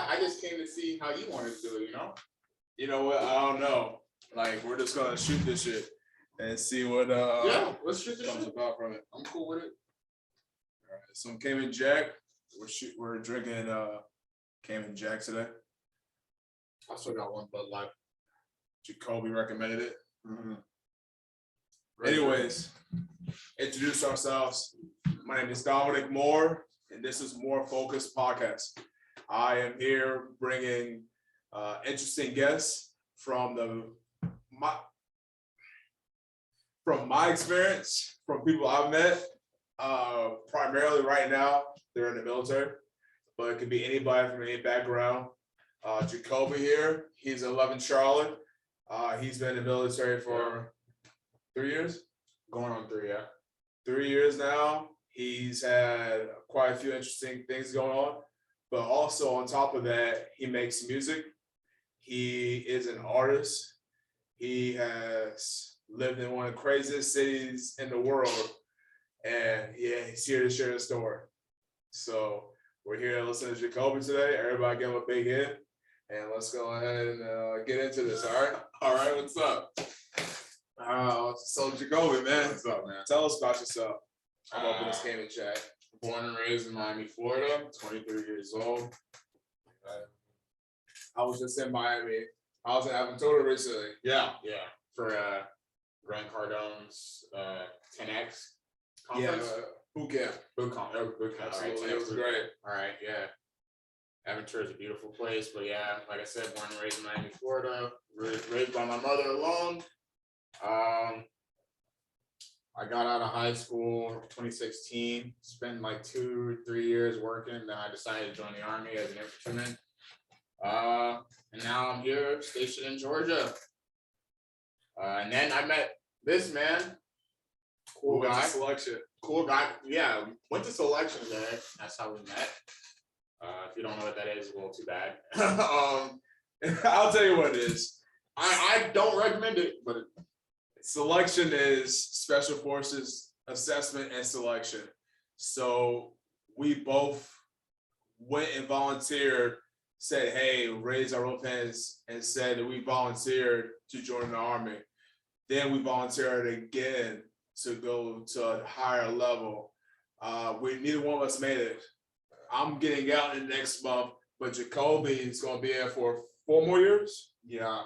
I just came to see how you wanted to do it. You know what? I don't know. Like, we're just gonna shoot this shit and see what let's shoot this comes shit. about from it. I'm cool with it. All right, some Cayman Jack. We're drinking Cayman Jack today. I still got one Bud Light. Jacoby recommended it. Mm-hmm. Anyways, introduce ourselves. My name is Dominic Moore, and this is More Focused Podcast. I am here bringing interesting guests from my experience, from people I've met. Primarily right now, they're in the military, but it could be anybody from any background. Jacoby here, he's 11 Charlotte. He's been in the military for 3 years. Going on 3, yeah. 3 years now. He's had quite a few interesting things going on, but also on top of that, he makes music. He is an artist. He has lived in one of the craziest cities in the world, and yeah, he's here to share the story. So we're here to listen to Jacoby today. Everybody give him a big hit, and let's go ahead and get into this. All right. All right, what's up? So Jacoby, man, What's up, man? tell us about yourself. I'm open this Cayman Jack. Born and raised in Miami, Florida. 23 years old. I was just in Miami. I was in Aventura recently. Yeah. For Grant Cardone's 10X conference. Boot camp. Boot camp. Absolutely, All right, it was great. All right, yeah. Aventura is a beautiful place, but yeah, like I said, born and raised in Miami, Florida. Raised by my mother alone. I got out of high school 2016, spent like 2 or 3 years working, then I decided to join the Army as an infantryman. And now I'm here stationed in Georgia. And then I met this man, cool guy. Selection. Cool guy, yeah, went to selection day, that's how we met. If you don't know what that is, well, too bad. I'll tell you what it is. I don't recommend it, but Selection is Special Forces assessment and selection. So we both went and volunteered, said, hey, raised our own hands and said that we volunteered to join the Army. Then we volunteered again to go to a higher level. Neither one of us made it. I'm getting out in the next month, but Jacoby is going to be there for 4 more years. yeah.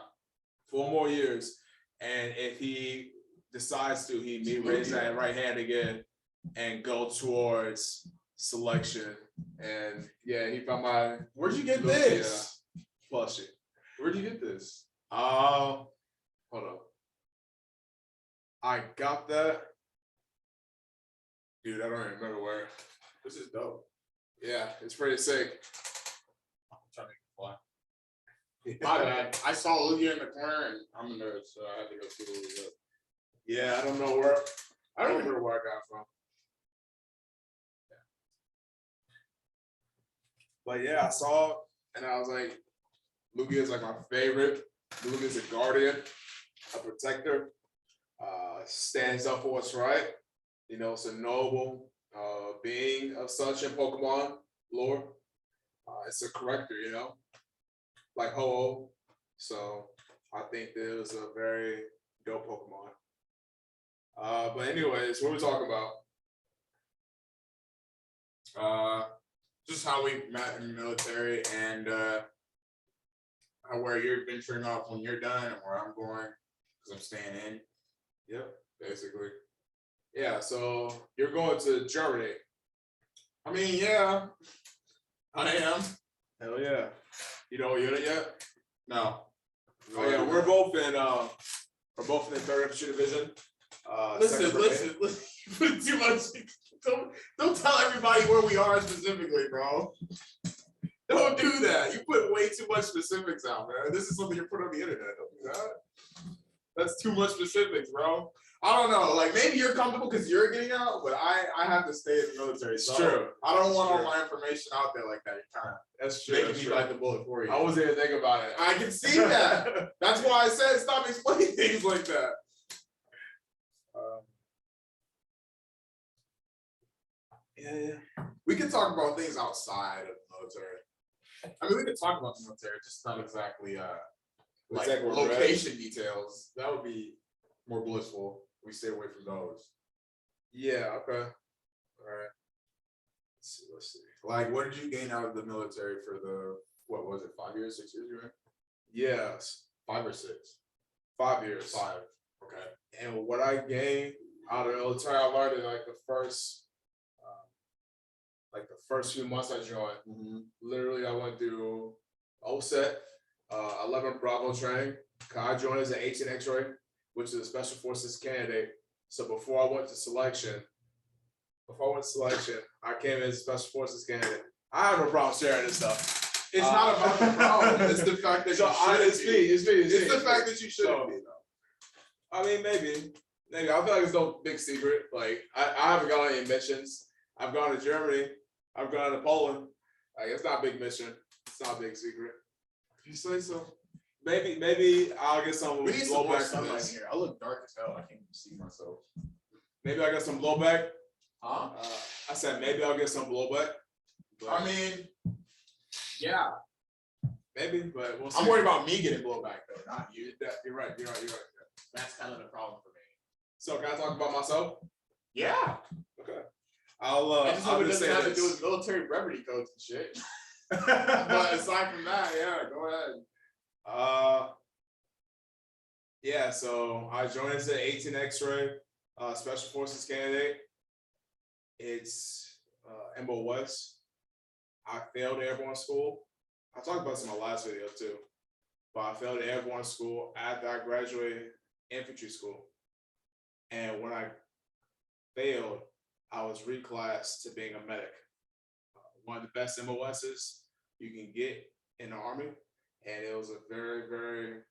4 more years. And if he decides to, he may raise that right hand again and go towards selection. And yeah, he found my. Where'd you get this? Plushie. Where'd you get this? Hold up. I got that. Dude, I don't even remember where. This is dope. Yeah, it's pretty sick. I'm trying to make it fly. My bad. I saw Lugia in the corner, and I'm a nerd, so I had to go see what it was up. Yeah, I don't know where. I don't remember where I got it from. But yeah, I saw it, and I was like, Lugia is like my favorite. Lugia is a guardian, a protector. Stands up for what's right. You know, it's a noble being of such in Pokemon lore. It's a corrector, you know, like Ho-Oh. So I think that it was a very dope Pokemon. But anyways, what are we talking about? Just how we met in the military and where you're venturing off when you're done and where I'm going because I'm staying in. Yep. Basically. Yeah, so you're going to Germany. I mean, yeah, I am. Hell yeah. You know what unit yet? No. Oh yeah, we're both in the 3rd Infantry Division. Listen. You put too much. Don't tell everybody where we are specifically, bro. Don't do that. You put way too much specifics out, man. This is something you put on the internet. Don't do that. That's too much specifics, bro. I don't know. Like maybe you're comfortable because you're getting out, but I have to stay in the military. So true. I don't want all my information out there like that. You're kind of That's true. making me bite the bullet for you. I wasn't even thinking about it. I can see that. That's why I said stop explaining things like that. Yeah. We can talk about things outside of the military. I mean, we could talk about the military, just not exactly like Exactly, location details. That would be more blissful. We stay away from those. Yeah. Okay. All right. Let's see. Like, what did you gain out of the military for the what was it? 5 years, 6 years? You were in? Yes. 5 or 6? 5 years. 5. Okay. And what I gained out of the military, I learned in like the first few months I joined. Mm-hmm. Literally, I went through OSET, 11 Bravo training. I joined as an 18 X-ray, which is a Special Forces candidate. So before I went to selection, I came as a Special Forces candidate. I have no problem sharing this stuff. It's not about the problem. It's the fact that It's the fact that you shouldn't be, though. I mean, maybe. I feel like it's no big secret. Like I haven't gone on any missions. I've gone to Germany. I've gone to Poland. Like it's not a big mission. It's not a big secret. If you say so. Maybe I'll get some We need some more blowback from sunlight this. here. I look dark as hell. I can't even see myself. Maybe I'll get some blowback. Huh? I said maybe I'll get some blowback. I mean, yeah. Maybe, but we'll see. I'm worried about me getting blowback though, not you. You're right. That's kind of the problem for me. So can I talk about myself? Yeah. Okay. I just I'll hope it just doesn't say have to this. do with military brevity codes and shit. But aside from that, yeah, go ahead. Yeah, so I joined as an 18 X-ray Special Forces candidate. It's MOS. I failed airborne school. I talked about this in my last video too, but I failed airborne school after I graduated infantry school. And when I failed, I was reclassed to being a medic. One of the best MOSs you can get in the Army. And it was a very, very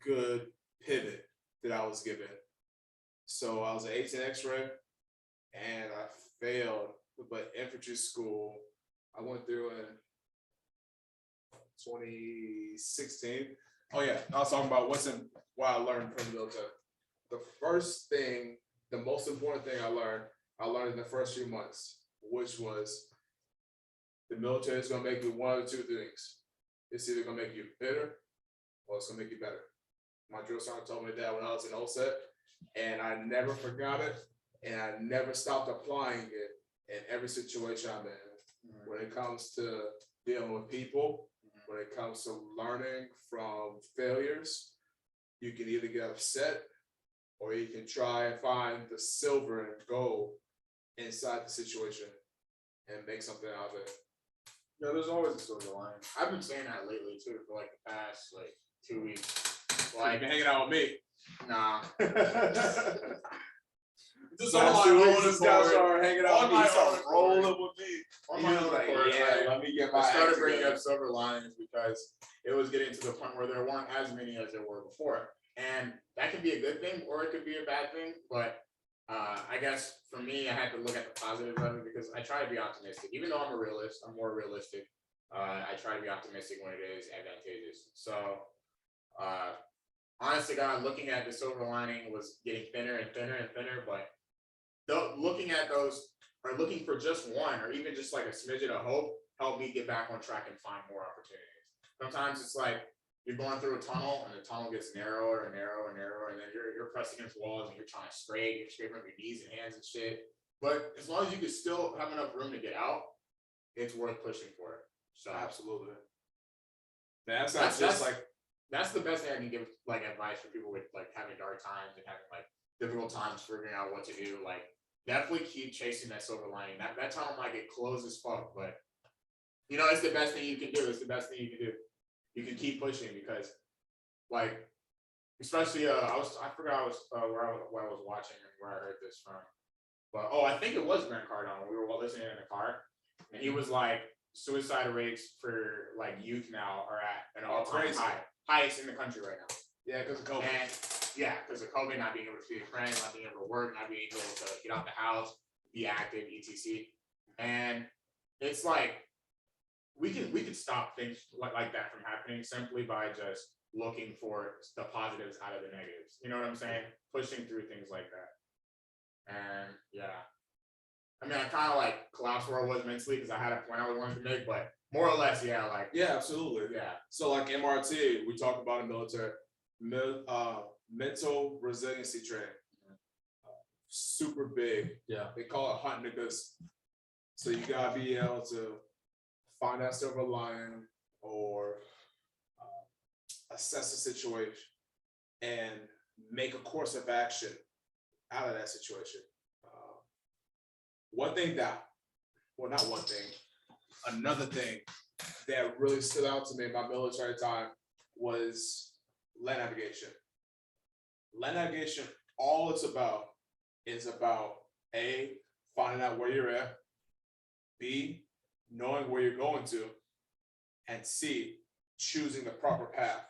good pivot that I was given. So I was an 18 X-ray and I failed, but infantry school, I went through in 2016. Oh yeah, I was talking about what I learned from the military. The first thing, the most important thing I learned in the first few months, which was the military is gonna make you one of the two things. It's either gonna make you bitter or it's gonna make you better. My drill sergeant told me that when I was in OSET, and I never forgot it, and I never stopped applying it in every situation I'm in. When it comes to dealing with people, when it comes to learning from failures, you can either get upset or you can try and find the silver and gold inside the situation and make something out of it. Yeah, there's always a silver lining. I've been saying that lately too for like the past 2 weeks. Like, you've been hanging out with me. Nah. Just So on 2 my weeks, own this guy started hanging out On with me. my He started own rolling accord. with me. On He my was own like, accord, yeah, let me get my I started act bringing together. up silver linings because it was getting to the point where there weren't as many as there were before. And that could be a good thing or it could be a bad thing. But I guess for me, I had to look at the positive of it because I try to be optimistic. Even though I'm a realist, I'm more realistic. I try to be optimistic when it is advantageous. So honestly, God, looking at the silver lining was getting thinner and thinner and thinner. But looking at those or looking for just one or even just like a smidgen of hope helped me get back on track and find more opportunities. Sometimes it's like you're going through a tunnel and the tunnel gets narrower and narrower and narrower, and then you're pressed against walls and you're trying to you're scraping up your knees and hands and shit. But as long as you can still have enough room to get out, it's worth pushing for it. So Absolutely. That's the best thing I can give like advice for people with like having dark times and having like difficult times figuring out what to do. Like definitely keep chasing that silver lining. That tunnel might get closed as fuck, but you know it's the best thing you can do. It's the best thing you can do. You can keep pushing because, like, especially I forgot where I was watching and where I heard this from, but I think it was Grant Cardone. We were listening in the car, and he was like, suicide rates for like youth now are at an all-time highest in the country right now. Yeah, because of COVID. And yeah, because of COVID, not being able to see your friends, not being able to work, not being able to get out the house, be active, etc. And it's like we can stop things like that from happening simply by just looking for the positives out of the negatives. You know what I'm saying? Pushing through things like that. And yeah, I mean, I kind of like collapsed where I was mentally because I had a point I wanted to make, but more or less, yeah, like Yeah, absolutely. yeah, So like MRT, we talk about in military, mental resiliency training. Super big. yeah, They call it hot niggas. So you gotta be able to find that silver lining or assess the situation and make a course of action out of that situation. One thing that, well, not one thing, another thing that really stood out to me in my military time was land navigation. Land navigation, all it's about is about A, finding out where you're at, B, knowing where you're going to, and C, choosing the proper path.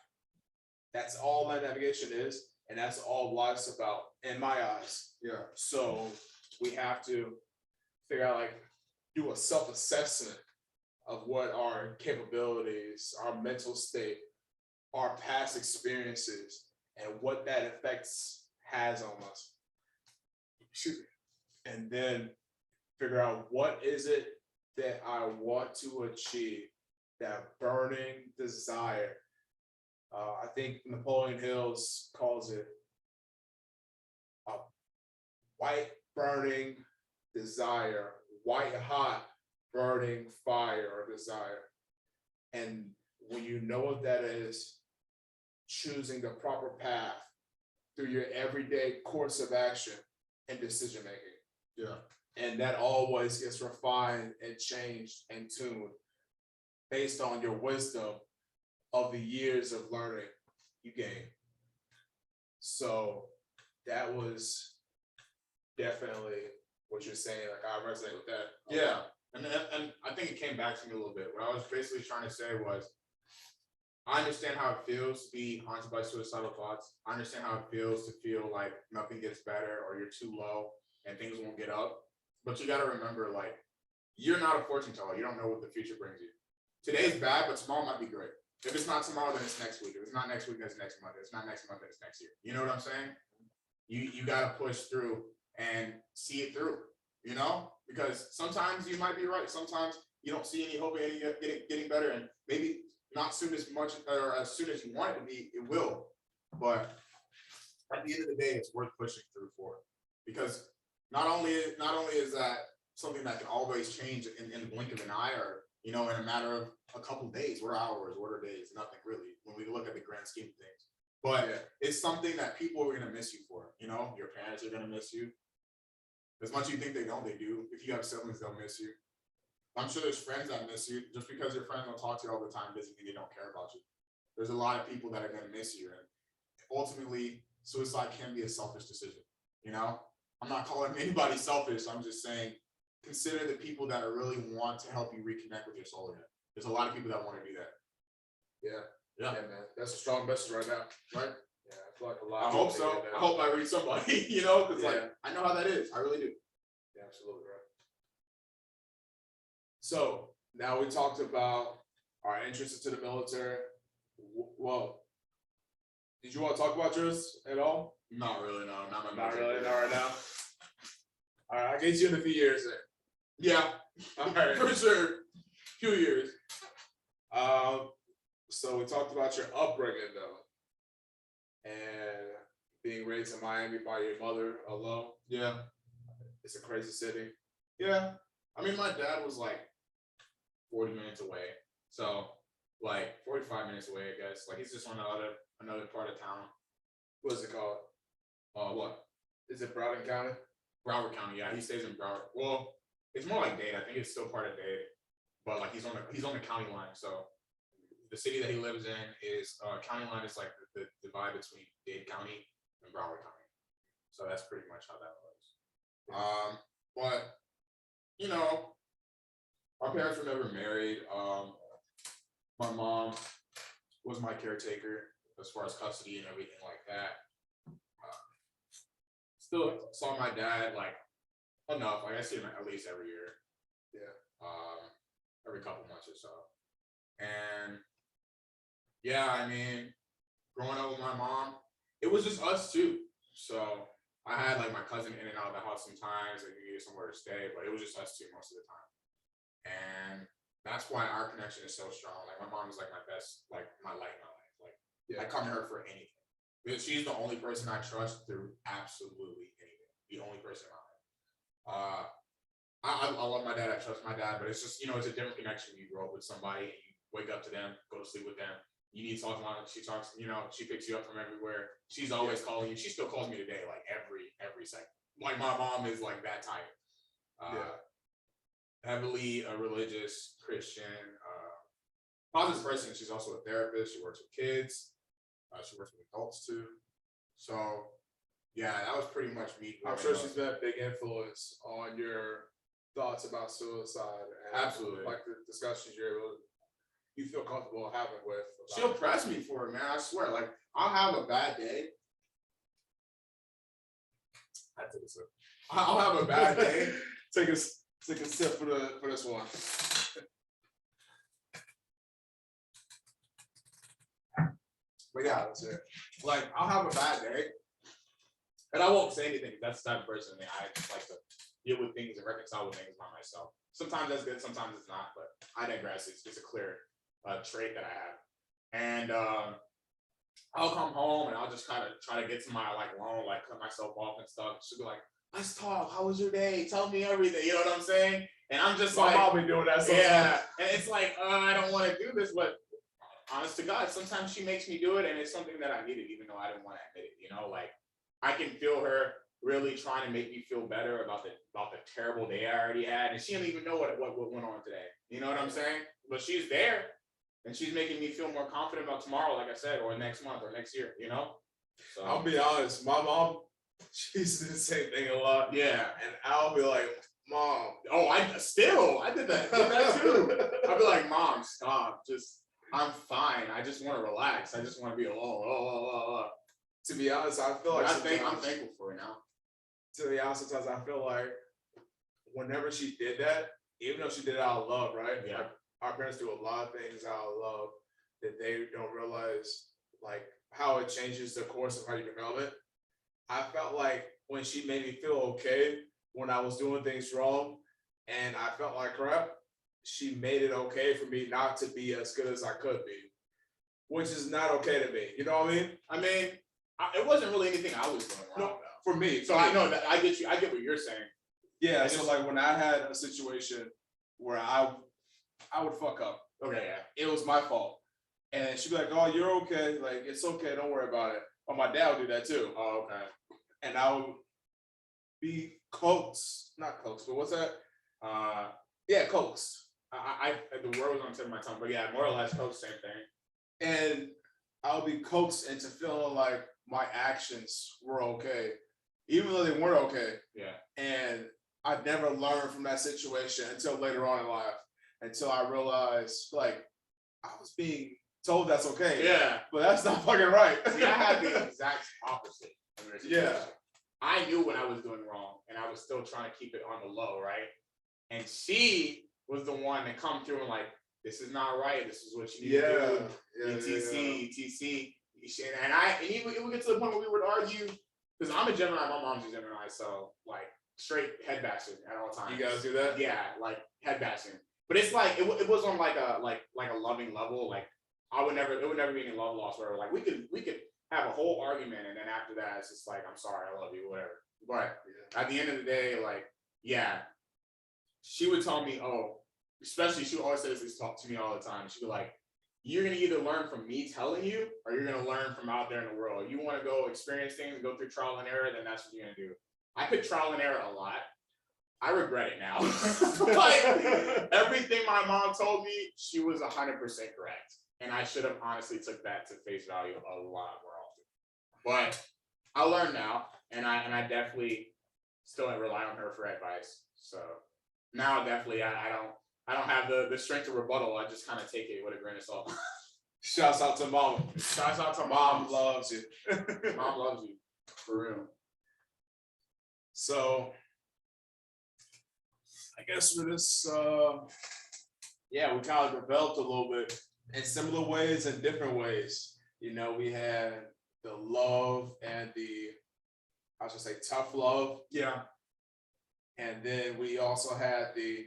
That's all land navigation is, and that's all life's about in my eyes. yeah, So we have to figure out, like, do a self-assessment of what our capabilities, our mental state, our past experiences, and what that affects has on us. Excuse me. And then figure out what is it that I want to achieve, that burning desire. I think Napoleon Hills calls it a white burning desire, white hot burning fire or desire. And when you know what that is, choosing the proper path through your everyday course of action and decision making. yeah. And that always gets refined and changed and tuned based on your wisdom of the years of learning you gain. So that was definitely what you're saying. Like, I resonate with that. Yeah, and I think it came back to me a little bit. What I was basically trying to say was, I understand how it feels to be haunted by suicidal thoughts. I understand how it feels to feel like nothing gets better or you're too low and things won't get up. But you got to remember, like, you're not a fortune teller. You don't know what the future brings you. Today's bad, but tomorrow might be great. If it's not tomorrow, then it's next week. If it's not next week, then it's next month. If it's not next month, then it's next year. You know what I'm saying? You got to push through and see it through, you know? Because sometimes you might be right. Sometimes you don't see any hope in getting better, and maybe not soon as much or as soon as you want it to be, it will. But at the end of the day, it's worth pushing through for it. Because not only is that something that can always change in the blink of an eye, or in a matter of a couple of days, or hours, or days, nothing really, when we look at the grand scheme of things. But it's something that people are gonna miss you for. Your parents are gonna miss you. As much as you think they don't, they do. If you have siblings, they'll miss you. I'm sure there's friends that miss you. Just because your friends don't talk to you all the time doesn't mean they don't care about you. There's a lot of people that are gonna miss you, and ultimately, suicide can be a selfish decision. I'm not calling anybody selfish. I'm just saying, consider the people that really want to help you reconnect with your soul again. There's a lot of people that want to do that. Yeah, man. That's a strong message right now. Right? Yeah, I feel like a lot. I hope so. I hope I reach somebody, because I know how that is. I really do. Yeah, absolutely right. So now we talked about our entrance into the military. Well, did you want to talk about yours at all? Not really, no. Not really, not right now. All right, I'll get you in a few years then. Yeah, All right. for sure. Few years. So we talked about your upbringing though, and being raised in Miami by your mother alone. Yeah. It's a crazy city. Yeah. I mean, my dad was like 40 minutes away. So, like 45 minutes away, I guess. Like, he's just on another part of town. What is it called? What? Is it Broward County? Broward County, yeah. He stays in Broward. Well, it's more like Dade. I think it's still part of Dade. But like he's on the county line. So the city that he lives in is county line is like the divide between Dade County and Broward County. So that's pretty much how that was. But our parents were never married. My mom was my caretaker as far as custody and everything like that. Still saw my dad like enough. Like I see him at least every year. Yeah. Every couple months or so. And yeah, I mean, growing up with my mom, it was just us two. So I had like my cousin in and out of the house sometimes, like we needed somewhere to stay, but it was just us two most of the time. And that's why our connection is so strong. Like my mom is like my best, like my light in my life. Like I come to her for anything. Because she's the only person I trust through absolutely anything. The only person in my life. I love my dad. I trust my dad, but it's just, it's a different connection when you grow up with somebody and you wake up to them, go to sleep with them. You need to talk to them. She talks, she picks you up from everywhere. She's always calling you. She still calls me today, like every second. Like my mom is like that type. Heavily a religious Christian, positive person. She's also a therapist. She works with kids. She works with adults too. So yeah, that was pretty much me. I'm sure she's been a big influence on your thoughts about suicide and absolutely like the discussions you feel comfortable having with. She'll press me for it, man. I swear. Like I'll have a bad day. I'll have a bad day. Take a sip for this one. But yeah, like I'll have a bad day, and I won't say anything. That's the type of person I just like to deal with things and reconcile with things by myself. Sometimes that's good, sometimes it's not. But I digress. It's a clear trait that I have, and I'll come home and I'll just kind of try to get to my like loan, like cut myself off and stuff. She'll be like, "Let's talk. How was your day? Tell me everything." You know what I'm saying? And I'm just like, I'll be doing that sometimes. Yeah, and it's like I don't want to do this, but honest to God, sometimes she makes me do it, and it's something that I needed, even though I didn't want to admit it. Like I can feel her really trying to make me feel better about the terrible day I already had, and she didn't even know what went on today. You know what I'm saying? But she's there, and she's making me feel more confident about tomorrow, like I said, or next month or next year. So I'll be honest, my mom, she's the same thing a lot. Yeah, and I'll be like, "Mom, oh, I did that too." I'll be like, "Mom, stop, I'm fine. I just want to relax. I just want to be alone." To be honest, I feel like I'm thankful for it now. To be honest, sometimes I feel like whenever she did that, even though she did it out of love, right? Yeah. Like, our parents do a lot of things out of love that they don't realize, like how it changes the course of how you develop it. I felt like when she made me feel okay when I was doing things wrong and I felt like crap, she made it okay for me not to be as good as I could be, which is not okay to me. You know what I mean? It wasn't really anything I was doing wrong. No, for me. So I know that I get you. I get what you're saying. Yeah. So like when I had a situation where I would fuck up. Okay. Yeah. It was my fault, and she'd be like, "Oh, you're okay. Like it's okay. Don't worry about it." But my dad would do that too. Oh, okay. And I would be coaxed, not coaxed, but what's that? Yeah, coaxed. I the word was on the tip of my tongue, but yeah, more or less coaxed, same thing. And I'll be coaxed into feeling like my actions were okay, even though they weren't okay. Yeah. And I never learned from that situation until later on in life, until I realized like I was being told that's okay. Yeah. But that's not fucking right. See, I had the exact opposite. Yeah. I knew when I was doing wrong, and I was still trying to keep it on the low, right? And she was the one that come through and like, "This is not right. This is what you need to do. ETC. And it would get to the point where we would argue, because I'm a Gemini, my mom's a Gemini, so like straight head bashing at all times. You guys do that? Yeah, like head bashing. But it's like it was on like a loving level. Like it would never be any love loss where like we could have a whole argument, and then after that it's just like, "I'm sorry, I love you," whatever. But at the end of the day, like, yeah, she would tell me, especially she would always say this talk to me all the time. She'd be like, "You're gonna either learn from me telling you, or you're gonna learn from out there in the world. You want to go experience things and go through trial and error, then that's what you're gonna do." I picked trial and error a lot. I regret it now. Like everything my mom told me, she was 100% correct, and I should have honestly took that to face value a lot more often. But I learned now, and I definitely still rely on her for advice. So now definitely I don't have the strength to rebuttal. I just kind of take it with a grain of salt. Shouts out to mom. Shouts out to mom. Loves you. Mom loves you. For real. So I guess with this we kind of developed a little bit in similar ways and different ways. We had the love and the I should say, Tough Love. Yeah. And then we also had the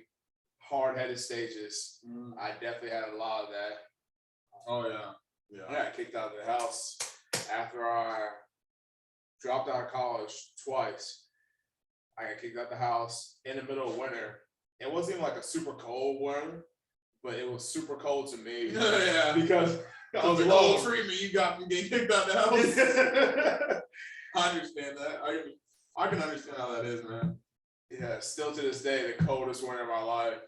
Hard-Headed Stages. I definitely had a lot of that. Oh yeah. I got kicked out of the house after I dropped out of college twice. I got kicked out of the house in the middle of winter. It wasn't even like a super cold winter, but it was super cold to me. Yeah. Because I was the cold alone. treatment you got from getting kicked out the house. I understand that. I can understand how that is, man. Yeah, still to this day, the coldest winter of my life.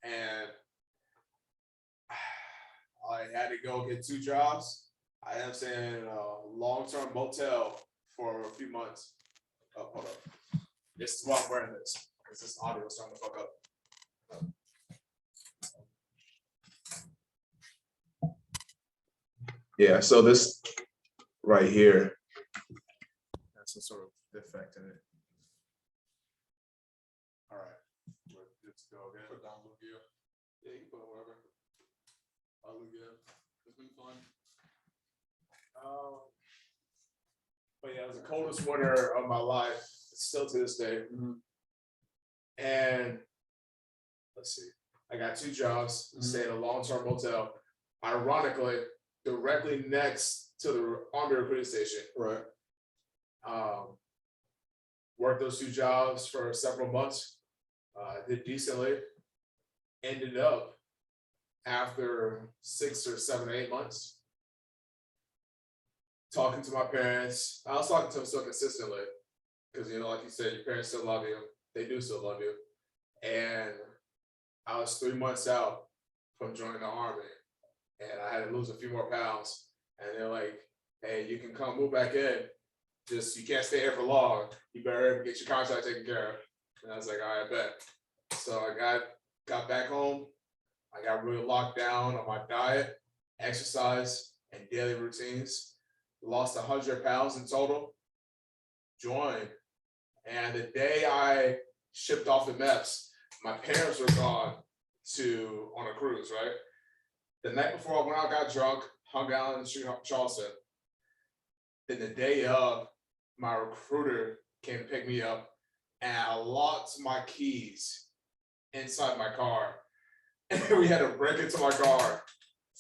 And I had to go get 2 jobs. I ended up staying in a long-term motel for a few months. Oh, hold up. This is why I'm wearing this. Because this audio is starting to fuck up. Yeah, so this right here has some sort of defect in it. All right, we're good to go again. Put down Lugia. Yeah, you can put it wherever. Lugia. It's been fun. But yeah, it was the coldest winter of my life, still to this day. And let's see, I got 2 jobs, stayed in a long-term motel. Ironically, directly next to the Army recruiting station. Right. Worked those 2 jobs for several months. Did decently. Ended up after 6 or 7 or 8 months talking to my parents. I was talking to them so consistently because, you know, like you said, your parents still love you. They do still love you. And I was 3 months out from joining the Army, and I had to lose a few more pounds. And they're like, "Hey, you can come move back in. Just you can't stay here for long. You better get your contract taken care of." And I was like, "All right, I bet." So I got back home. I got really locked down on my diet, exercise, and daily routines. Lost 100 pounds in total. Joined. And the day I shipped off the MEPS, my parents were gone on a cruise, right? The night before I went out, got drunk, hung out in Charleston. Then the day of, my recruiter came to pick me up, and I locked my keys inside my car. And we had to break into my car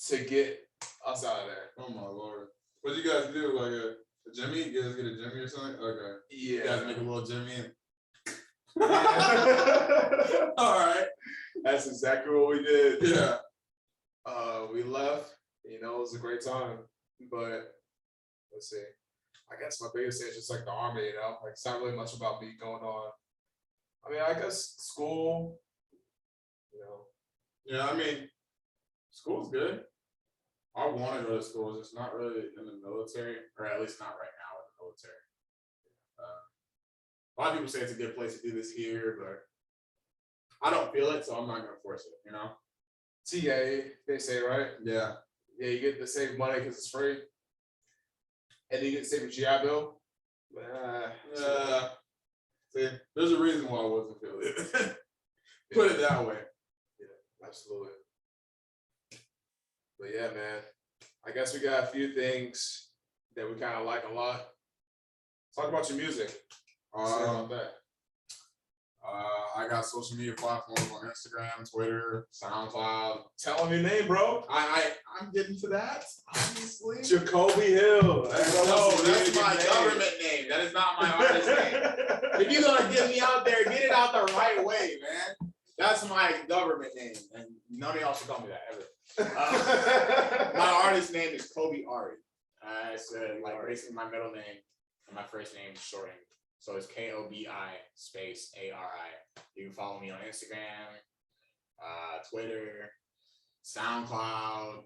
to get us out of there. Oh my lord. What did you guys do? Like a Jimmy? You guys get a Jimmy or something? Okay. Yeah. You guys make a little Jimmy. All right. That's exactly what we did. Yeah. We left. You know, it was a great time. But let's see. I guess my biggest thing is just like the Army, you know? Like it's not really much about me going on. I mean, I guess school, you know. Yeah, I mean, school's good. I want to go to school, just not really in the military, or at least not right now in the military. A lot of people say it's a good place to do this here, but I don't feel it, so I'm not gonna force it. You know? TA, they say, right? Yeah. Yeah, you get to save money because it's free. And you get to save a GI Bill. See, there's a reason why I wasn't feeling it. Put it that way. Yeah, absolutely. But yeah, man, I guess we got a few things that we kind of like a lot. Talk about your music. Say about that. I got social media platforms on Instagram, Twitter, SoundCloud. Tell them your name, bro. I'm getting to that, obviously. Jacoby Hill. No, that's my government name. That is not my artist name. If you're gonna get me out there, get it out the right way, man. That's my government name, and none of y'all should call me that ever. My artist name is KobiAri. It's like basically my middle name and my first name is shortened. So it's KobiAri. You can follow me on Instagram, Twitter, SoundCloud.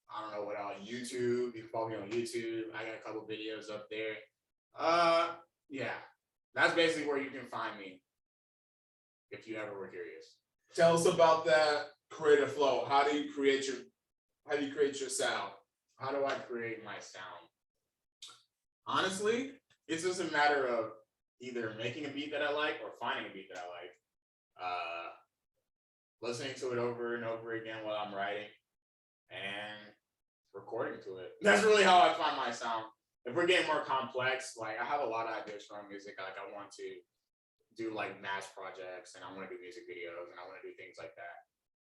I don't know what else. YouTube. You can follow me on YouTube. I got a couple videos up there. Yeah, that's basically where you can find me if you ever were curious. Tell us about that creative flow. How do you create your sound? How do I create my sound? Honestly, it's just a matter of either making a beat that I like or finding a beat that I like. Listening to it over and over again while I'm writing and recording to it. That's really how I find my sound. if we're getting more complex, like I have a lot of ideas for our music. Like I want to do like mass projects, and I want to do music videos, and I want to do things like that.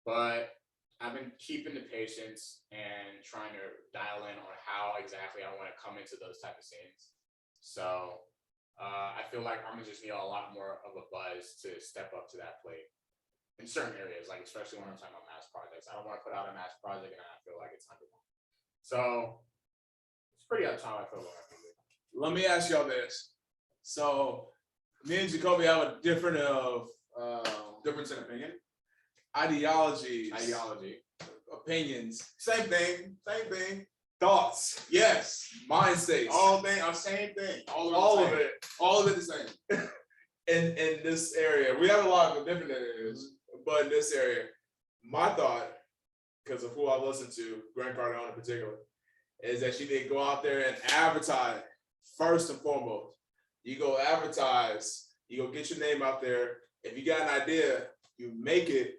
But I've been keeping the patience and trying to dial in on how exactly I want to come into those type of scenes. So I feel like I'm gonna just need a lot more of a buzz to step up to that plate in certain areas, like especially when I'm talking about mass projects. I don't want to put out a mass project and I feel like it's underwhelming. So it's pretty up to how I feel about music. Let me ask y'all this. So me and Jacoby have a different Difference in opinion. ideologies, opinions, Same thing. Same thing. thoughts, Yes. mind states, All same thing. all of it. All of it the same. In this area. We have a lot of different areas, but in this area, my thought, because of who I listen to, Grant Cardone in particular, is that you need to go out there and advertise first and foremost. You go advertise, you go get your name out there. If you got an idea, you make it,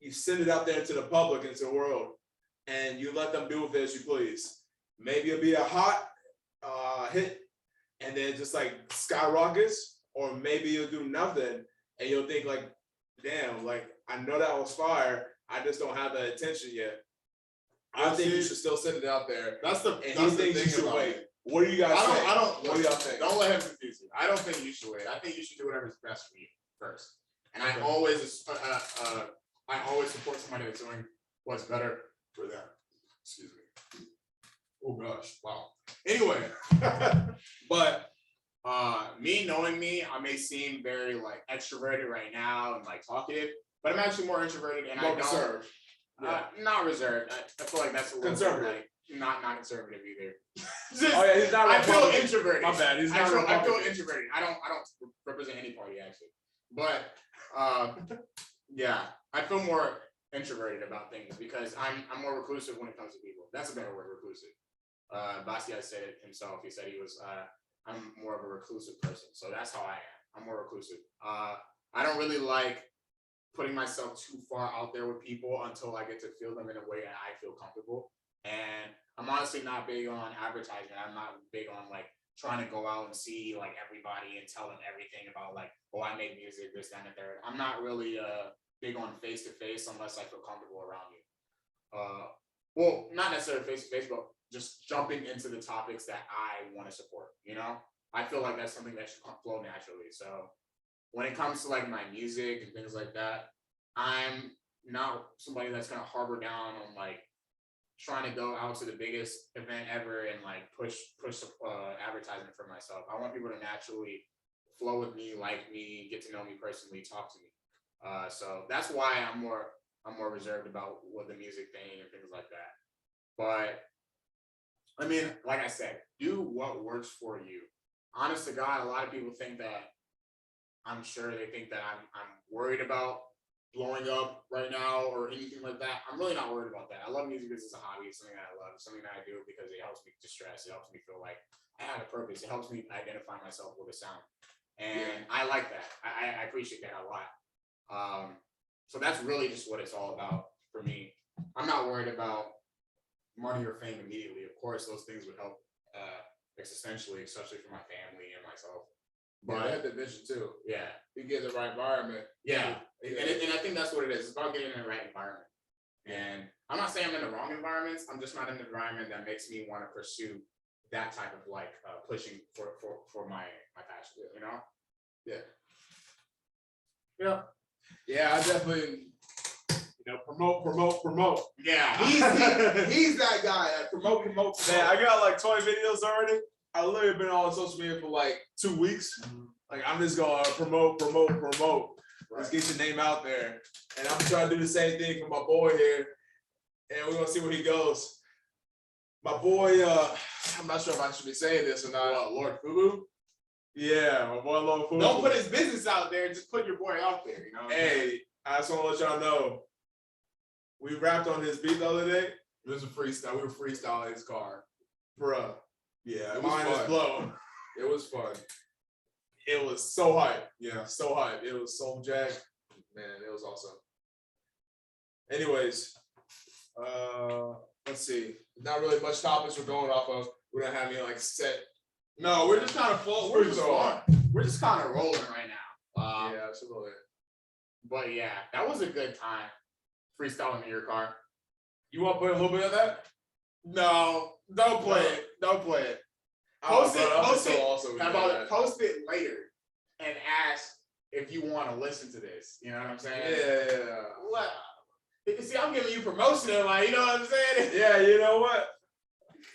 you send it out there into the public, into the world, and you let them do with it as you please. Maybe it'll be a hot hit, and then just like skyrockets, or maybe you'll do nothing, and you'll think like, damn, like I know that was fire, I just don't have the attention yet. I think you should still send it out there. That's the And that's he the thinks you thing should about wait. it. What do you guys think? What do y'all think? Don't let him confuse you. I don't think you should wait. I think you should do whatever's best for you first. And Okay. I always support somebody that's doing what's better for them. Excuse me. Oh gosh, wow. Anyway, but me knowing me, I may seem very like extroverted right now and like talkative, but I'm actually more introverted and More I don't. reserved. Not reserved. I feel like that's a little Conservative. Like, not conservative either. Oh yeah, he's not. I feel Republican. introverted. My bad. He's not. I feel Republican. introverted. I don't represent any party actually, but yeah, I feel more introverted about things because I'm more reclusive when it comes to people. That's a better word, reclusive. Basquiat said it himself. He said he was. I'm more of a reclusive person, so that's how I am. I'm more reclusive. I don't really like putting myself too far out there with people until I get to feel them in a way that I feel comfortable. And I'm honestly not big on advertising. I'm not big on like trying to go out and see like everybody and tell them everything about like, oh, I make music, this, that, and the third. I'm not really big on face to face unless I feel comfortable around you. Well, not necessarily face to face, but just jumping into the topics that I want to support. You know, I feel like that's something that should flow naturally. So when it comes to like my music and things like that, I'm not somebody that's gonna harbor down on like trying to go out to the biggest event ever and like push advertisement for myself. I want people to naturally flow with me, like me, get to know me personally, talk to me. So that's why I'm more reserved about what the music thing and things like that. But I mean, like I said, do what works for you. Honest to God, a lot of people think that I'm sure they think that I'm worried about blowing up right now or anything like that. I'm really not worried about that. I love music because it's a hobby. It's something that I love. It's something that I do because it helps me distress. It helps me feel like I have a purpose. It helps me identify myself with a sound. And I like that. I appreciate that a lot. So that's really just what it's all about for me. I'm not worried about money or fame immediately. Of course, those things would help existentially, especially for my family and myself. But I had the vision too. Yeah. You get the right environment. Yeah. And I think that's what it is. It's about getting in the right environment. And I'm not saying I'm in the wrong environments. I'm just not in the environment that makes me want to pursue that type of like pushing for my passion, you know? Yeah. Yeah. Yeah, I definitely, promote. Yeah. He's that guy. Like, promote. Man, I got like 20 videos already. I literally been on social media for like 2 weeks. Like I'm just gonna promote. Let's get your name out there. And I'm trying to do the same thing for my boy here. And we're gonna see where he goes. My boy, I'm not sure if I should be saying this or not. Lord Fubu? Yeah, my boy Lord Fubu. Don't put his business out there, just put your boy out there, you know? Hey, I just wanna let y'all know. We rapped on his beat the other day. It was a freestyle. We were freestyling his car. Bruh. Yeah, it was Mine fun. is blown. It was fun. It was so hype. Yeah. So hype. It was so jacked. Man, it was awesome. Anyways, let's see. Not really much topics we're going off of. We don't have any like set. No, we're just kind of full. We're just fun. We're just kind of rolling right now. Yeah, absolutely. But yeah, that was a good time. Freestyling in your car. You want to play a little bit of that? No, don't play it. Don't play it. Post it. Post it. How about it? Post it later and ask if you want to listen to this. You know what I'm saying? Yeah. What? See, I'm giving you promotion, like, you know what I'm saying? Yeah, you know what?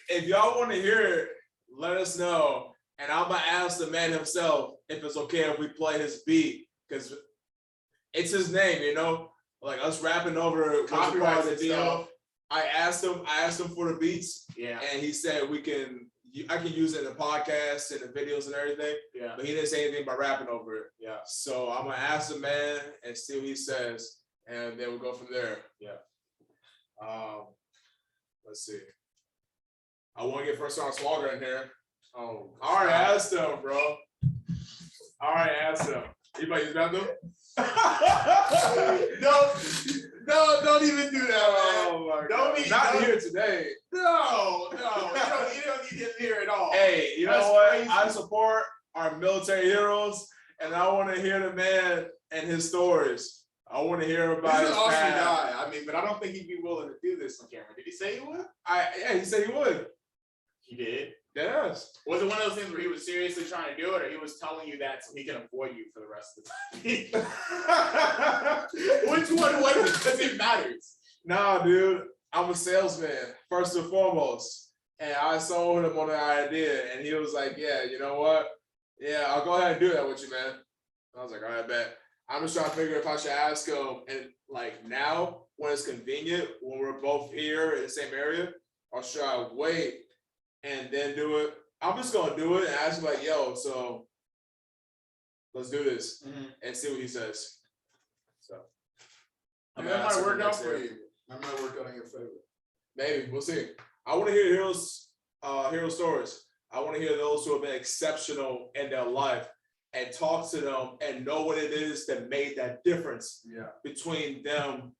If y'all want to hear it, let us know. And I'm going to ask the man himself if it's okay if we play his beat. Because it's his name, you know? Like us rapping over Copyrights the and deal. stuff. I asked him for the beats. Yeah. And he said I can use it in the podcast and the videos and everything. Yeah. But he didn't say anything about rapping over it. Yeah. So I'm going to ask the man and see what he says. And then we'll go from there. Yeah. Let's see. I want to get first on Swagger in here. Oh. All right, ask him, bro. All right, ask him. You about to use that No, don't even do that, man. Oh my Don't God. even- Not don't- here today. No, you don't need him here at all. Hey, you That's know what? crazy. I support our military heroes, and I want to hear the man and his stories. I want to hear about He's his an awesome path. guy. I mean, but I don't think he'd be willing to do this on camera. Did he say he would? Yeah, he said he would. He did. Yes. Was it one of those things where he was seriously trying to do it, or he was telling you that so he can avoid you for the rest of the time? Which one was it? Because it matters. Nah, dude, I'm a salesman, first and foremost. And I sold him on the idea, and he was like, yeah, you know what? Yeah, I'll go ahead and do that with you, man. I was like, all right, bet. I'm just trying to figure if I should ask him, and like now, when it's convenient, when we're both here in the same area, or should I wait and then do it? I'm just gonna do it and ask him like, yo, so let's do this and see what he says. So I mean, that might work out for you. That might work out in your favor. Maybe we'll see. I want to hear hero stories. I want to hear those who have been exceptional in their life and talk to them and know what it is that made that difference between them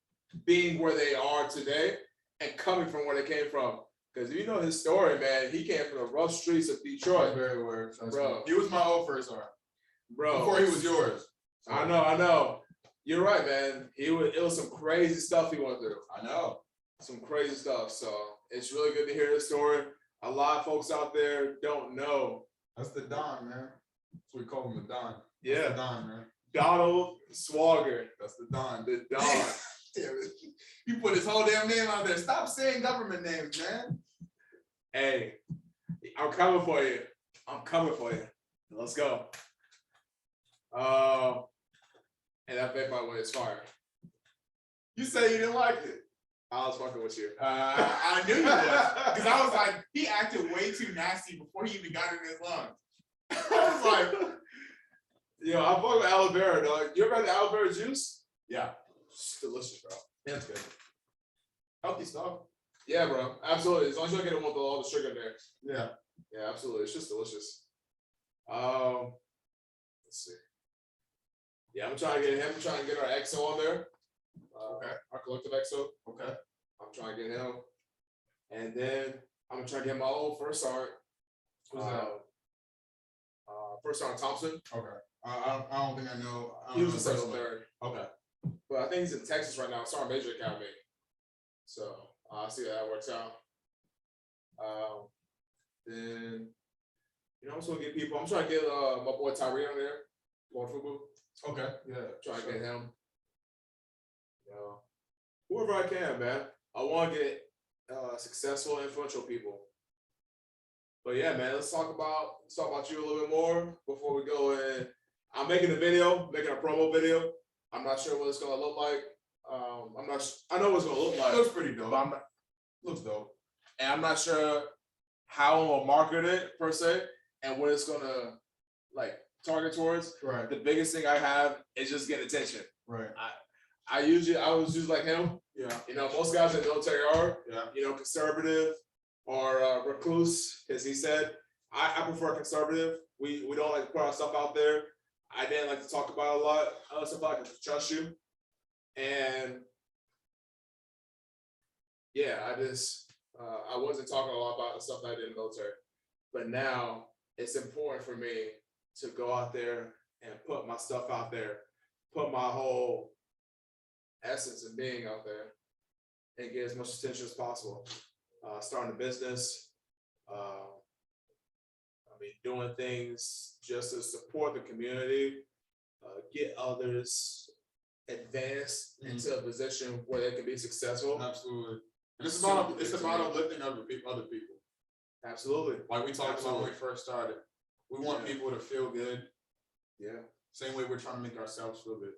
being where they are today and coming from where they came from. Because if you know his story, man, he came from the rough streets of Detroit. Very well, Bro. He was my old first arm. Bro. Before he was yours. So. I know. You're right, man. It was some crazy stuff he went through. I know. Some crazy stuff. So it's really good to hear his story. A lot of folks out there don't know. That's the Don, man. That's what we call him, the Don. Yeah. That's the Don, man. Donald Swagger. That's the Don. The Don. Damn it. You put his whole damn name out there. Stop saying government names, man. Hey, I'm coming for you. Let's go. And that vape, by the way, is fire. You said you didn't like it. I was fucking with you. I knew you was. Because I was like, he acted way too nasty before he even got it in his lungs. I was like, yo, I fuck with aloe vera, dog. You ever had the aloe vera juice? yeah, It's delicious, bro. yeah, it's good. Healthy stuff. Yeah, bro. Absolutely. As long as you don't get it with all the sugar in there. Yeah. Yeah, absolutely. It's just delicious. Let's see. Yeah, I'm trying to get him. I'm trying to get our EXO on there. Okay. Our collective EXO. Okay. I'm trying to get him. And then I'm gonna try to get my old first art. Who's that? First art Thompson. Okay. I don't think I know. I don't He was know the second personally. third. Okay. But I think he's in Texas right now. It's our major academy. So I'll see how that works out. Then I'm just gonna get people. I'm trying to get my boy Tyree on there. Lord Fubu. Okay. Yeah. Trying to get him. Whoever I can, man. I want to get successful, influential people. But yeah, man, let's talk about you a little bit more before we go in. I'm making a promo video. I'm not sure what it's gonna look like. I know what it's gonna look like. It looks pretty dope. But Looks dope. and I'm not sure how I'm gonna market it per se and what it's gonna like target towards. Right. The biggest thing I have is just get attention. Right. I was just like him. Yeah. Most guys in the military are, Yeah. conservative or recluse, as he said. I prefer conservative. We don't like to put our stuff out there. I didn't like to talk about a lot unless if I can trust you. And yeah, I just I wasn't talking a lot about the stuff that I did in the military, but now it's important for me to go out there and put my stuff out there, put my whole essence and being out there, and get as much attention as possible. Starting a business, doing things just to support the community, get others advanced into a position where they can be successful. Absolutely. And it's about uplifting other people. Absolutely. Like we talked about when we Absolutely. first started. We want Yeah. people to feel good. Yeah. Same way we're trying to make ourselves feel good.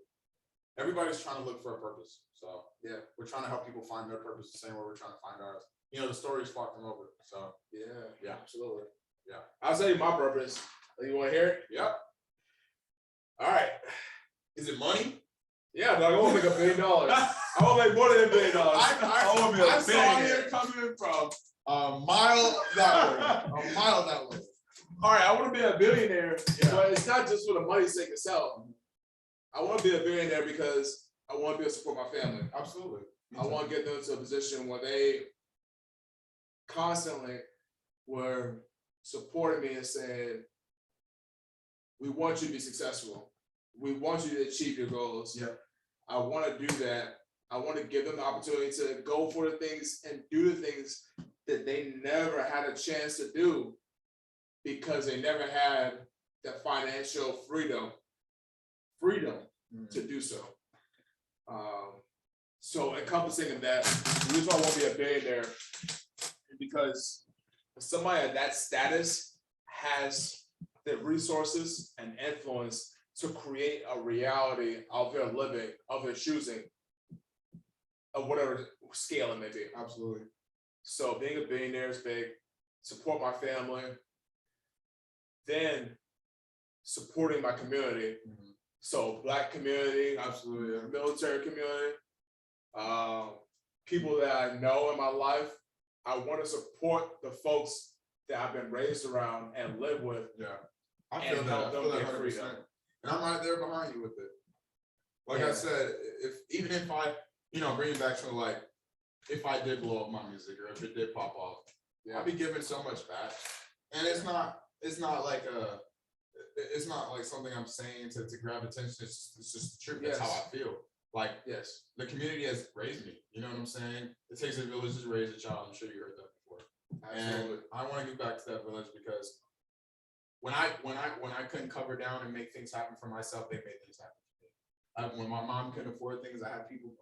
Everybody's trying to look for a purpose. So Yeah. we're trying to help people find their purpose the same way we're trying to find ours. You know, the story's far from over. So Yeah. Yeah. Absolutely. Yeah. I'll tell you my purpose. You want to hear it? Yep. All right. Is it money? Yeah, but I want to make $1 billion. I want to make more than $1 billion. I want to be a saw billionaire. here coming from a mile that way. A mile that way. All right, I want to be a billionaire, Yeah. but it's not just for the money's sake itself. I want to be a billionaire because I want to be able to support my family. Absolutely. I want to get them to a position where they constantly were supporting me and saying, we want you to be successful. We want you to achieve your goals. Yeah. I want to do that. I want to give them the opportunity to go for the things and do the things that they never had a chance to do because they never had the financial freedom to do so. So encompassing in that, the reason why I want to be a billionaire is because somebody at that status has the resources and influence to create a reality of their living, of their choosing, of whatever scale it may be. Absolutely. So being a billionaire is big. Support my family, then supporting my community. So Black community, Absolutely. Yeah. military community, people that I know in my life. I want to support the folks that I've been raised around and live with. Yeah. I And feel that. help I them feel that get 100%. freedom. And I'm right there behind you with it. Like I Yeah. said, even if I, bring it back to like, if I did blow up my music or if it did pop off, I'd be giving so much back. And it's not like something I'm saying to grab attention. It's just the truth. That's how I feel. Like, Yes. the community has raised me. You know what I'm saying? It takes a village to raise a child. I'm sure you heard that before. Absolutely. And I want to give back to that village because when I couldn't cover down and make things happen for myself, they made things happen for me. When my mom couldn't afford things, I had people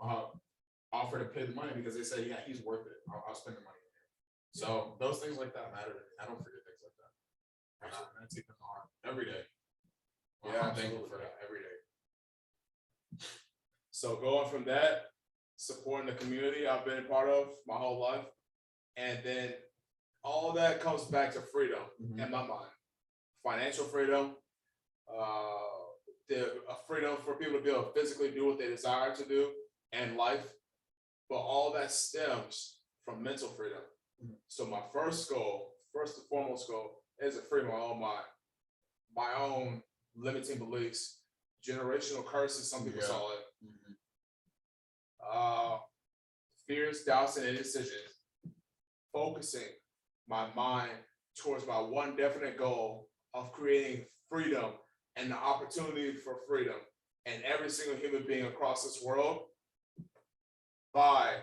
offer to pay the money because they said, yeah, he's worth it. I'll spend the money on him. So those things like that matter to me. I don't forget things like that. And I take them to heart every day. Yeah, I'm thankful absolutely. for that every day. So going from that, supporting the community I've been a part of my whole life, and then all that comes back to freedom in my mind. Financial freedom, the freedom for people to be able to physically do what they desire to do in life, but all that stems from mental freedom. So my first and foremost goal, is to free my own mind, my own limiting beliefs, generational curses, some people saw it. Fears, doubts, and indecisions, focusing my mind towards my one definite goal of creating freedom and the opportunity for freedom in every single human being across this world by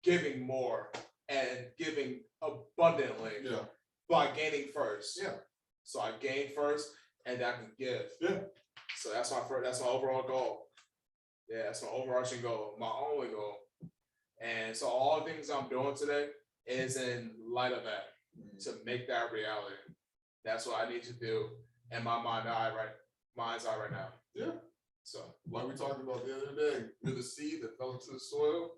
giving more and giving abundantly by gaining first. Yeah. So I gain first and I can give. Yeah. So that's my overall goal. Yeah, that's my overarching goal, my only goal. And so all the things I'm doing today is in light of that, to make that reality. That's what I need to do in my mind's eye right now. Yeah. So like we talked about the other day, you're the seed that fell into the soil.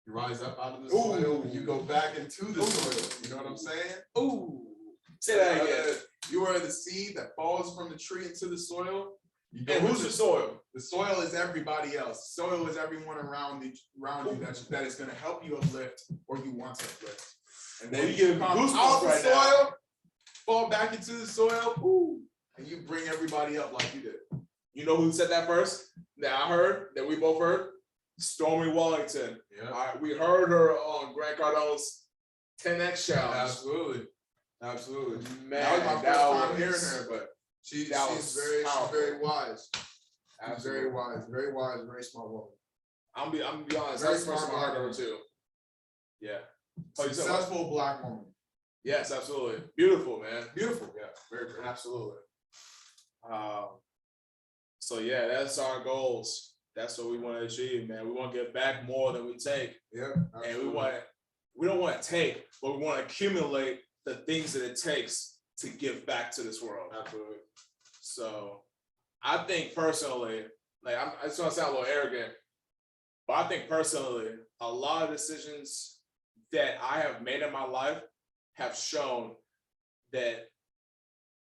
You rise up out of the soil, you go back into the soil. You know what I'm saying? ooh, say that again. You are the seed that falls from the tree into the soil. And who's the soil? The soil is everybody else. Soil is everyone around you that is going to help you uplift or you want to uplift. And then you give come goosebumps out the right soil, now. fall back into the soil, and you bring everybody up like you did. You know who said that first? That I heard, that we both heard? Stormy Wellington. Yeah. We heard her on Grant Cardone's 10x challenge. Absolutely. Man, That was my first time hearing her, but she's that was very wise. She's Absolutely. very wise, very smart woman. I'm gonna be honest. Very That's the first smart time I heard woman. her too. Yeah. Oh, you said what? Successful black woman. Yes, absolutely. Beautiful, man. Beautiful, yeah. Very. Absolutely. So yeah, that's our goals. That's what we want to achieve, man. We want to give back more than we take. Yeah. And we don't want to take, but we want to accumulate the things that it takes to give back to this world. Absolutely. So I think personally, like I just want to sound a little arrogant, but I think personally, a lot of decisions that I have made in my life have shown that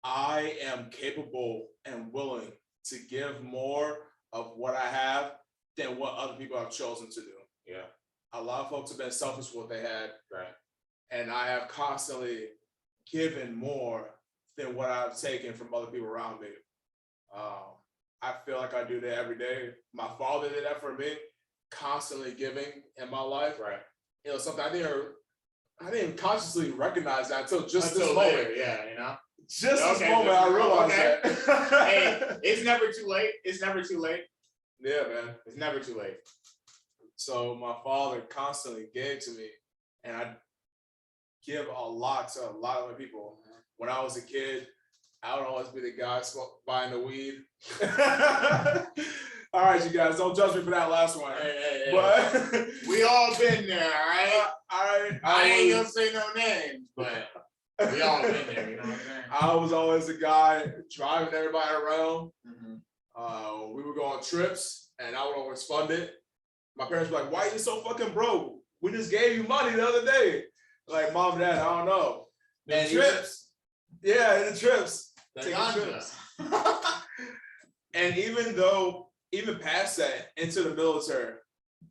I am capable and willing to give more of what I have than what other people have chosen to do. Yeah. A lot of folks have been selfish with what they had. Right. And I have constantly given more than what I've taken from other people around me. I feel like I do that every day. My father did that for me, constantly giving in my life. Right. You know, something I didn't consciously recognize that until this later, moment. yeah, you know. Just this moment, I realized that. Hey, it's never too late. It's never too late. Yeah, man. It's never too late. So my father constantly gave to me, and I give a lot to a lot of other people. When I was a kid, I would always be the guy buying the weed. All right, you guys, don't judge me for that last one. Hey. But We all been there, all right? I ain't gonna was, say no names, but we all been there, you know what I'm saying? I was always the guy driving everybody around. Mm-hmm. We would go on trips, and I would always fund it. My parents were like, "Why are you so fucking broke? We just gave you money the other day." Like, Mom and Dad, I don't know. And trips. Yeah, the trips. The Taking ganja. trips. And even past that, into the military,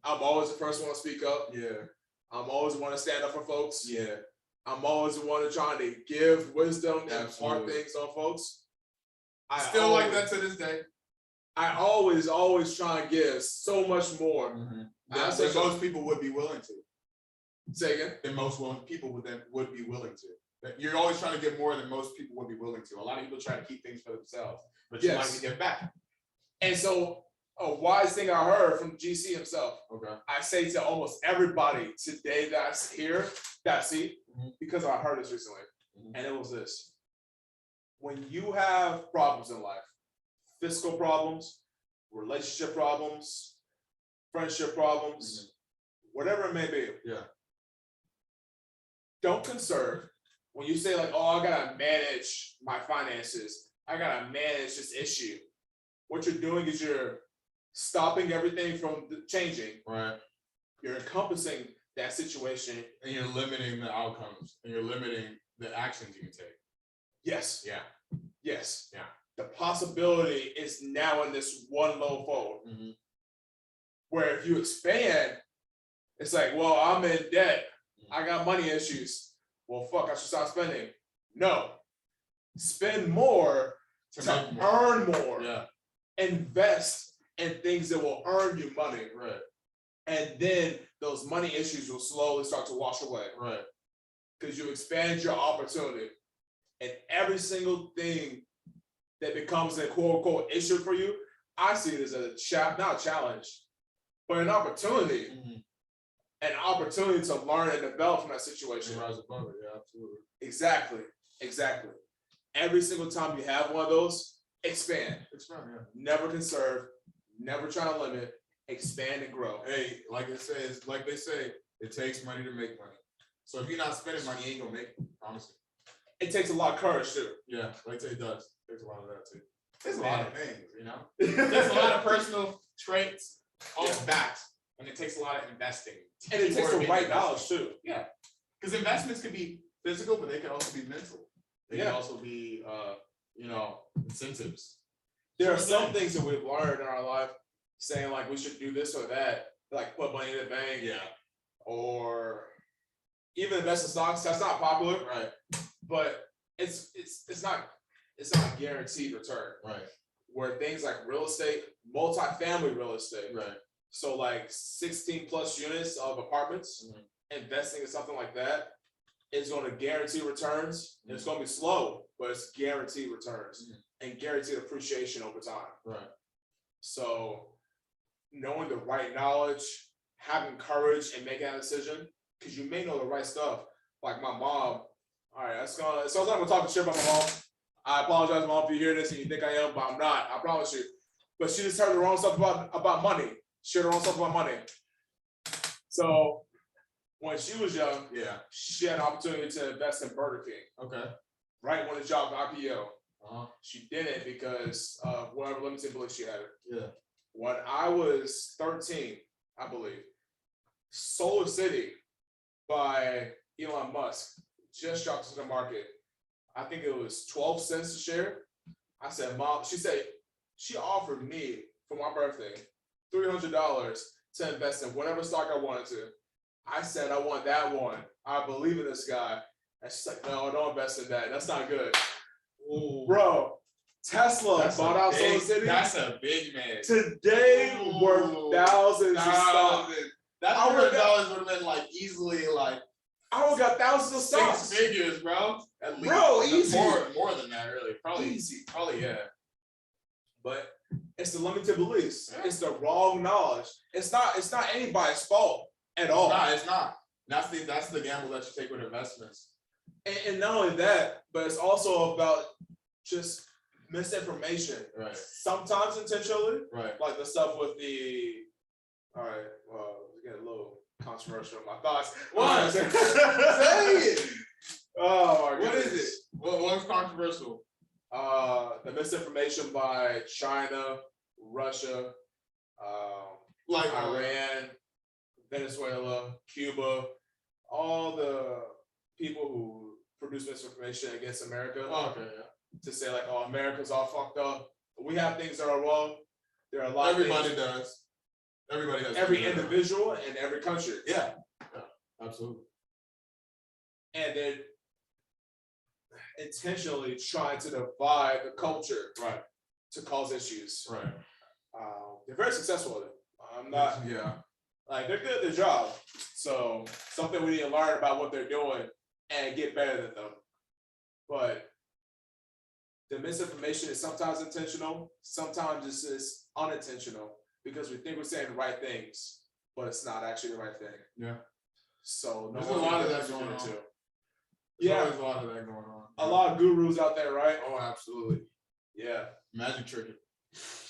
I'm always the first one to speak up. Yeah. I'm always the one to stand up for folks. Yeah. I'm always the one to trying to give wisdom and Absolutely. impart things on folks. I still like that to this day. I always try and give so much more. That most people would be willing to. Say again? Than most people would be willing to. You're always trying to get more than most people would be willing to. A lot of people try to keep things for themselves, but you like to give back. And so a wise thing I heard from GC himself. Okay. I say to almost everybody today that's here, because I heard this recently, and it was this. When you have problems in life, fiscal problems, relationship problems, friendship problems, whatever it may be. Yeah. Don't conserve. When you say like, oh, I gotta manage my finances, I gotta manage this issue. What you're doing is you're stopping everything from changing. Right. You're encompassing that situation. And you're limiting the outcomes. And you're limiting the actions you can take. Yes. Yeah. Yes. Yeah. The possibility is now in this one low fold. Where if you expand, it's like, well, I'm in debt. I got money issues. Well, fuck, I should stop spending. No. Spend more to earn more. Yeah. Invest in things that will earn you money. Right. And then those money issues will slowly start to wash away. Right. Because you expand your opportunity. And every single thing that becomes a quote unquote issue for you, I see it as not a challenge, but an opportunity. An opportunity to learn and develop from that situation. Rise above it, yeah, absolutely. Exactly. Every single time you have one of those, expand. Expand, yeah. Never conserve, never try to limit, expand and grow. Hey, like they say, it takes money to make money. So if you're not spending money, you ain't gonna make it, honestly. It takes a lot of courage too. Yeah, like I say, it does. It takes a lot of that too. There's a Man. lot of things, you know? There's a lot of personal traits off the bat, and it takes a lot of investing. And it takes the right knowledge too. Yeah, because investments can be physical, but they can also be mental. They can also be, incentives. There are some things that we've learned in our life saying like we should do this or that, like put money in the bank. Yeah. Or even invest in stocks. That's not popular. Right. But it's not a guaranteed return. Right. Where things like real estate, multifamily real estate. Right. So like 16 plus units of apartments, investing in something like that, is going to guarantee returns. It's going to be slow, but it's guaranteed returns and guaranteed appreciation over time. Right. So knowing the right knowledge, having courage and making that decision, because you may know the right stuff. Like my mom, all right, it sounds like I'm talking shit about my mom. I apologize, mom, if you hear this and you think I am, but I'm not. I promise you. But she just heard the wrong stuff about money. She heard the wrong stuff about money. So when she was young, she had an opportunity to invest in Burger King. Okay. Right when the job IPO. She didn't because of whatever limited belief she had. Yeah. When I was 13, I believe, Solar City by Elon Musk just dropped into the market. I think it was 12 cents a share. I said, Mom, she offered me for my birthday $300 to invest in whatever stock I wanted to. I said, I want that one. I believe in this guy. And she's like, no, don't invest in that. That's not good. Ooh. Bro, Tesla bought out Solar City. That's a big man. Today, worth thousands of stocks. That $100 would have been like easily like I would got thousands of stocks. 6 figures, bro. At least. Bro, easy. More than that, really. Probably Easy. Probably, yeah. But it's the limited beliefs. Yeah. It's the wrong knowledge. It's not anybody's fault at all. It's not. That's the gamble that you take with investments. And not only that, but it's also about just misinformation. Right. Sometimes intentionally. Right. Like the stuff with the. All right. Well, it's getting a little controversial in my thoughts. What? Say it. Oh my goodness. What is it? What's controversial? The misinformation by China, Russia, Like Iran, Venezuela, Cuba, all the people who produce misinformation against America. Okay, yeah. To say like, oh, America's all fucked up. We have things that are wrong. There are a lot Everybody of things. does. Everybody does. Every individual and every country. Yeah. Absolutely. And then intentionally trying to divide the culture, Right. to cause issues. Right. They're very successful at it. I'm not. Yeah. Like they're good at their job. So something we need to learn about what they're doing and get better than them. But the misinformation is sometimes intentional, sometimes it's just unintentional because we think we're saying the right things, but it's not actually the right thing. Yeah. So There's a lot of that going on. There's a lot of that going on. A lot of gurus out there, right? Oh, absolutely. Yeah. Magic tricking.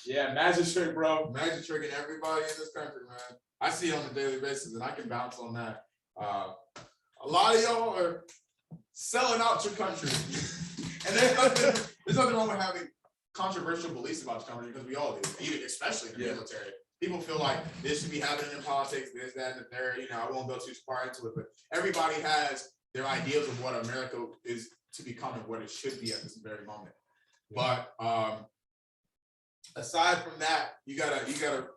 Yeah, magic trick, bro. Magic tricking everybody in this country, man. I see it on a daily basis, and I can bounce on that. A lot of y'all are selling out your country, and there's nothing wrong with having controversial beliefs about your country because we all do, even especially in the military. People feel like this should be happening in politics, this, that, and the third. You know, I won't go too far into it, but everybody has their ideas of what America is to become and what it should be at this very moment. But aside from that, you gotta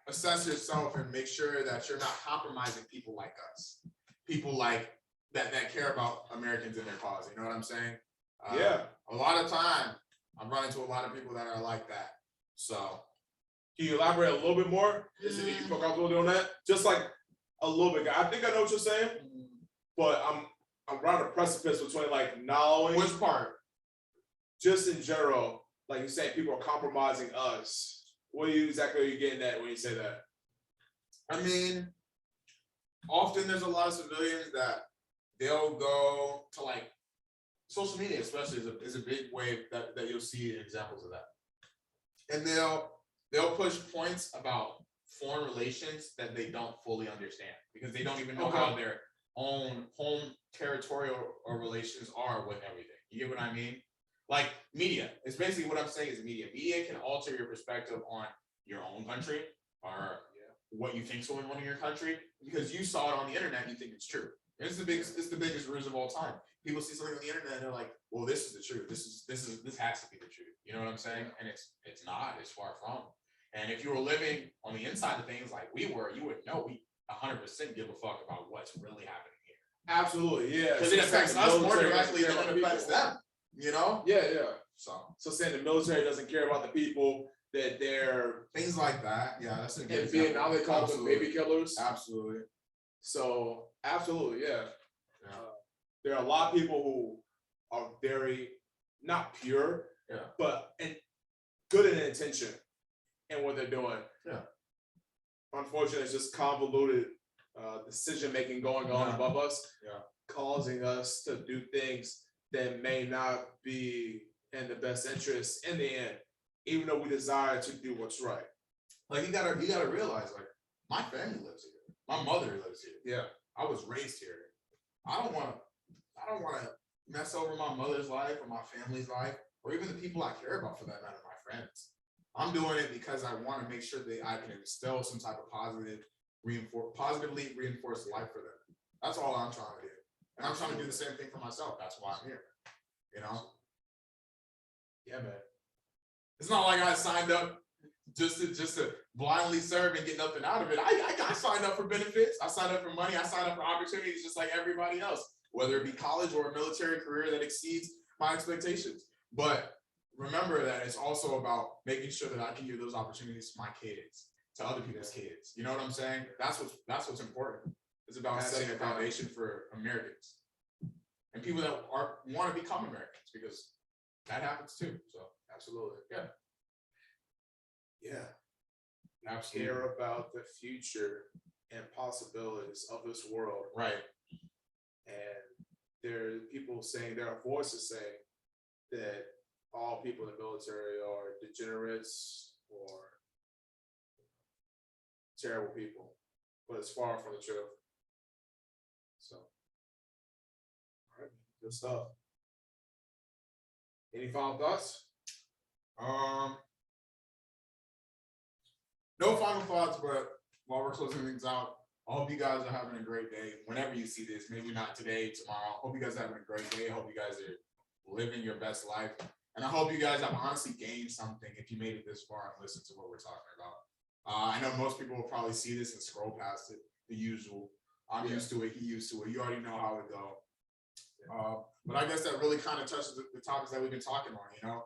assess yourself and make sure that you're not compromising people like us, people like that care about Americans and their cause. You know what I'm saying? A lot of time, I'm running into a lot of people that are like that. So, can you elaborate a little bit more? Is it you feel comfortable doing that? Just like a little bit. I think I know what you're saying, but I'm around a precipice between like knowing. Which part? Just in general, like you're saying, people are compromising us. What exactly are you getting at when you say that? I mean, often there's a lot of civilians that they'll go to like social media, especially is a big way that you'll see examples of that. And they'll push points about foreign relations that they don't fully understand because they don't even know how their own home territorial or relations are with everything. You get what I mean? Like media, it's basically what I'm saying is media. Media can alter your perspective on your own country or what you think is going on in your country because you saw it on the internet and you think it's true. It's the biggest ruse of all time. People see something on the internet and they're like, well, this is the truth. This has to be the truth. You know what I'm saying? And it's not, it's far from. And if you were living on the inside of things like we were, you would know we 100% give a fuck about what's really happening here. Absolutely, yeah. Because it affects us more directly than it affects them. You know? Yeah. So saying the military doesn't care about the people that they're things like that. Yeah, that's a good in Vietnam. They call them baby killers. Absolutely. So absolutely, yeah. there are a lot of people who are very not pure, but good in intention in what they're doing. Yeah. Unfortunately, it's just convoluted decision making going on above us, causing us to do things that may not be in the best interest in the end, even though we desire to do what's right. Like you gotta realize, like, my family lives here. My mother lives here. Yeah. I was raised here. I don't wanna mess over my mother's life or my family's life, or even the people I care about for that matter, my friends. I'm doing it because I want to make sure that I can instill some type of positively reinforced life for them. That's all I'm trying to do. And I'm trying to do the same thing for myself. That's why I'm here. You know? Yeah, man. It's not like I signed up just to blindly serve and get nothing out of it. I signed up for benefits. I signed up for money. I signed up for opportunities just like everybody else, whether it be college or a military career that exceeds my expectations. But remember that it's also about making sure that I can give those opportunities to my kids, to other people's kids. You know what I'm saying? That's what's important. It's about setting a foundation for Americans and people that want to become Americans, because that happens too. So absolutely, yeah. Absolutely. Care about the future and possibilities of this world. Right. And there are people saying, there are voices saying that all people in the military are degenerates or terrible people, but it's far from the truth. So, all right, good stuff. Any final thoughts? No final thoughts, but while we're closing things out, I hope you guys are having a great day. Whenever you see this, maybe not today, tomorrow. I hope you guys are having a great day. I hope you guys are living your best life. And I hope you guys have honestly gained something if you made it this far and listened to what we're talking about. I know most people will probably see this and scroll past it, the usual. I'm used to it, he used to it. You already know how it go. But I guess that really kind of touches the topics that we've been talking on, you know?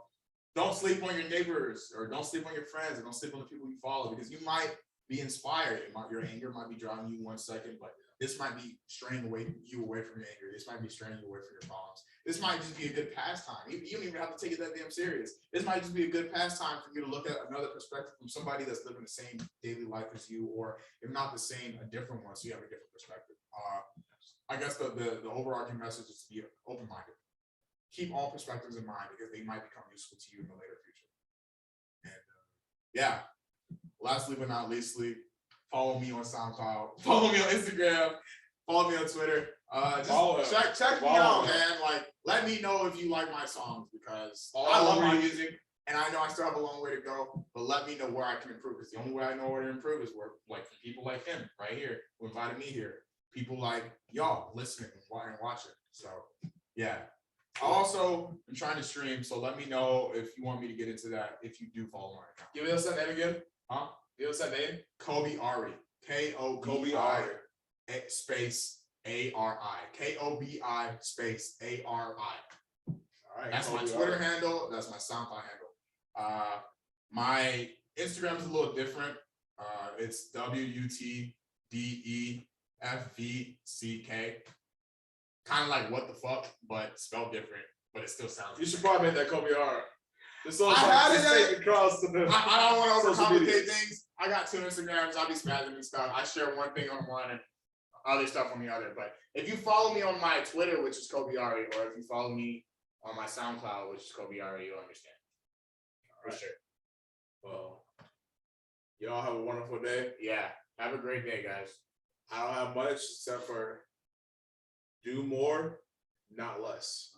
Don't sleep on your neighbors, or don't sleep on your friends, or don't sleep on the people you follow, because you might be inspired. Your anger might be driving you 1 second, but this might be straying you away from your anger. This might be straying you away from your problems. This might just be a good pastime. You don't even have to take it that damn serious. This might just be a good pastime for you to look at another perspective from somebody that's living the same daily life as you, or if not the same, a different one, so you have a different perspective. I guess the overarching message is to be open-minded. Keep all perspectives in mind, because they might become useful to you in the later future. And lastly but not leastly, follow me on SoundCloud, follow me on Instagram, follow me on Twitter. Just check me out, man. Like, let me know if you like my songs, because I love my music, and I know I still have a long way to go, but let me know where I can improve, because the only way I know where to improve is from people like him right here who invited me here, people like y'all listening and watching. So yeah. I also am trying to stream, so let me know if you want me to get into that, if you do follow my account. Give us that name again. Huh? Give us that name. KobiAri. KobiAri space ARI. KOBI space ARI. All right. That's my Twitter handle. That's my SoundCloud handle. My Instagram is a little different. It's WUTDEFVCK. Kind of like what the fuck, but spelled different, but it still sounds. You should probably make that KobiAri. I had it across the. I don't want to overcomplicate things. I got 2 Instagrams. I'll be spazzing and stuff. I share one thing on one and other stuff on the other. But if you follow me on my Twitter, which is KobiAri, or if you follow me on my SoundCloud, which is KobiAri, you'll understand. For sure. Well, y'all have a wonderful day. Yeah. Have a great day, guys. I don't have much except for do more, not less.